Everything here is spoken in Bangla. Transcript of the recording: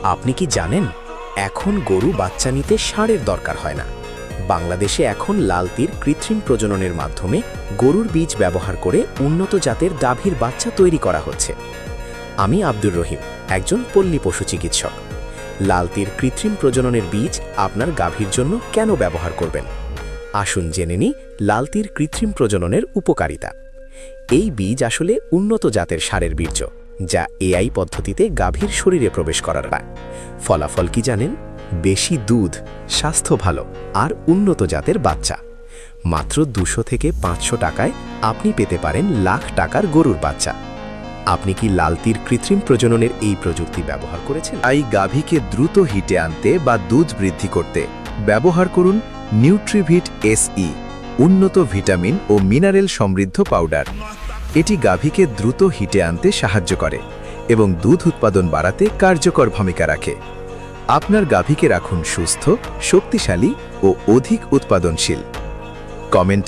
আপনি কি জানেন, এখন গরু বাচ্চা নিতে ষাঁড়ের দরকার হয় না। বাংলাদেশে এখন লালতির কৃত্রিম প্রজননের মাধ্যমে গরুর বীজ ব্যবহার করে উন্নত জাতের গাভীর বাচ্চা তৈরি করা হচ্ছে। আমি আব্দুর রহিম, একজন পল্লী পশু চিকিৎসক। লালতির কৃত্রিম প্রজননের বীজ আপনার গাভীর জন্য কেন ব্যবহার করবেন? আসুন জেনে নিই লালতির কৃত্রিম প্রজননের উপকারিতা। এই বীজ আসলে উন্নত জাতের ষাঁড়ের বীর্য, যা এআই পদ্ধতিতে গাভীর শরীরে প্রবেশ করার পায়। ফলাফল কি জানেন? বেশি দুধ, স্বাস্থ্য ভালো আর উন্নত জাতের বাচ্চা। মাত্র 200 থেকে 500 টাকায় আপনি পেতে পারেন লাখ টাকার গরুর বাচ্চা। আপনি কি লালতির কৃত্রিম প্রজননের এই প্রযুক্তি ব্যবহার করেছেন? তাই গাভীকে দ্রুত হিটে আনতে বা দুধ বৃদ্ধি করতে ব্যবহার করুন নিউট্রিভিট SE, উন্নত ভিটামিন ও মিনারেল সমৃদ্ধ পাউডার। এটি গাভীকে দ্রুত হিটে আনতে সাহায্য করে এবং দুধ উৎপাদন বাড়াতে কার্যকর ভূমিকা রাখে। আপনার গাভীকে রাখুন সুস্থ, শক্তিশালী ও অধিক উৎপাদনশীল। কমেন্ট